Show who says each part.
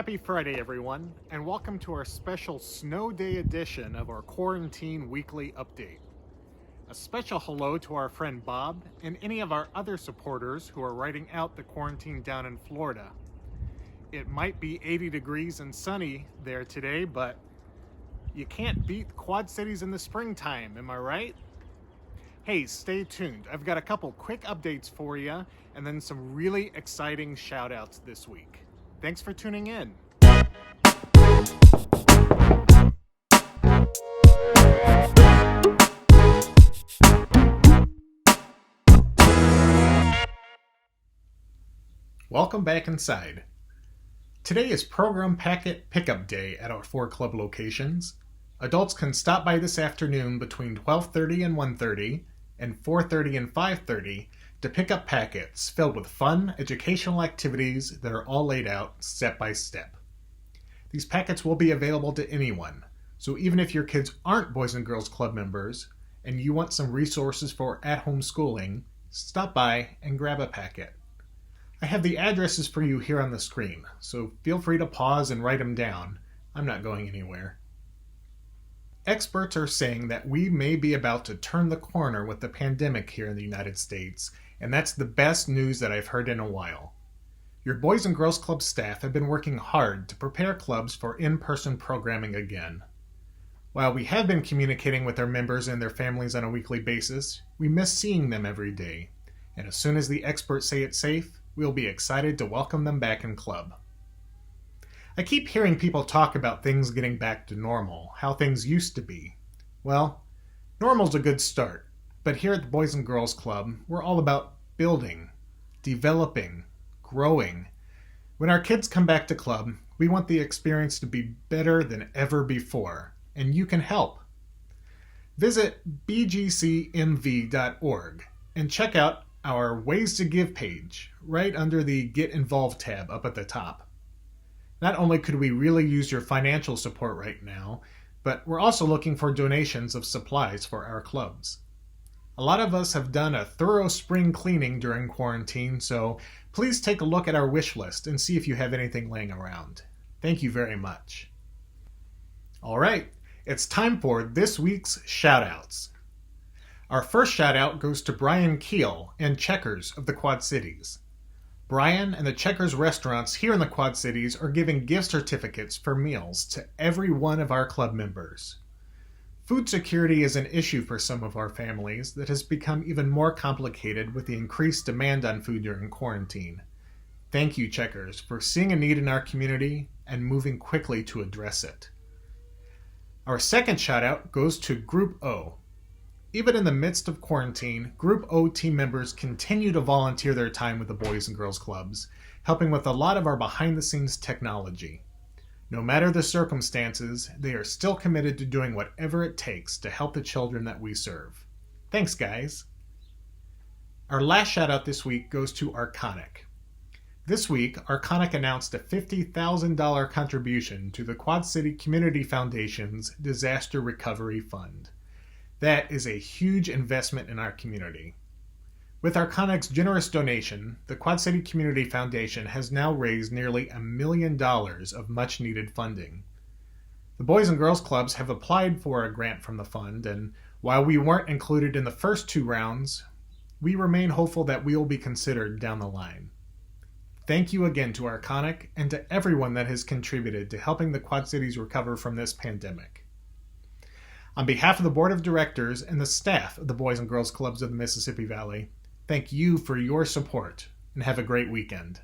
Speaker 1: Happy Friday, everyone, and welcome to our special snow day edition of our Quarantine Weekly Update. A special hello to our friend Bob and any of our other supporters who are riding out the quarantine down in Florida. It might be 80 degrees and sunny there today, but you can't beat the Quad Cities in the springtime, am I right? Hey, stay tuned. I've got a couple quick updates for you and then some really exciting shout outs this week. Thanks for tuning in. Welcome back inside. Today is Program Packet Pickup Day at our 4 club locations. Adults can stop by this afternoon between 12:30 and 1:30 and 4:30 and 5:30 to pick up packets filled with fun, educational activities that are all laid out step by step. These packets will be available to anyone, so even if your kids aren't Boys and Girls Club members and you want some resources for at-home schooling, stop by and grab a packet. I have the addresses for you here on the screen, so feel free to pause and write them down. I'm not going anywhere. Experts are saying that we may be about to turn the corner with the pandemic here in the United States, and that's the best news that I've heard in a while. Your Boys and Girls Club staff have been working hard to prepare clubs for in-person programming again. While we have been communicating with our members and their families on a weekly basis, we miss seeing them every day, and as soon as the experts say it's safe, we'll be excited to welcome them back in club. I keep hearing people talk about things getting back to normal, how things used to be. Well, normal's a good start. But here at the Boys and Girls Club, we're all about building, developing, growing. When our kids come back to club, we want the experience to be better than ever before, and you can help. Visit BGCMV.org and check out our Ways to Give page right under the Get Involved tab up at the top. Not only could we really use your financial support right now, but we're also looking for donations of supplies for our clubs. A lot of us have done a thorough spring cleaning during quarantine, so please take a look at our wish list and see if you have anything laying around. Thank you very much. All right, it's time for this week's shout-outs. Our first shout-out goes to Brian Keel and Checkers of the Quad Cities. Brian and the Checkers restaurants here in the Quad Cities are giving gift certificates for meals to every one of our club members. Food security is an issue for some of our families that has become even more complicated with the increased demand on food during quarantine. Thank you, Checkers, for seeing a need in our community and moving quickly to address it. Our second shout-out goes to Group O. Even in the midst of quarantine, Group O team members continue to volunteer their time with the Boys and Girls Clubs, helping with a lot of our behind-the-scenes technology. No matter the circumstances, they are still committed to doing whatever it takes to help the children that we serve. Thanks, guys. Our last shout out this week goes to Arconic. This week, Arconic announced a $50,000 contribution to the Quad City Community Foundation's Disaster Recovery Fund. That is a huge investment in our community. With Arconic's generous donation, the Quad City Community Foundation has now raised nearly $1 million of much-needed funding. The Boys and Girls Clubs have applied for a grant from the fund, and while we weren't included in the first 2 rounds, we remain hopeful that we will be considered down the line. Thank you again to Arconic and to everyone that has contributed to helping the Quad Cities recover from this pandemic. On behalf of the Board of Directors and the staff of the Boys and Girls Clubs of the Mississippi Valley, thank you for your support, and have a great weekend.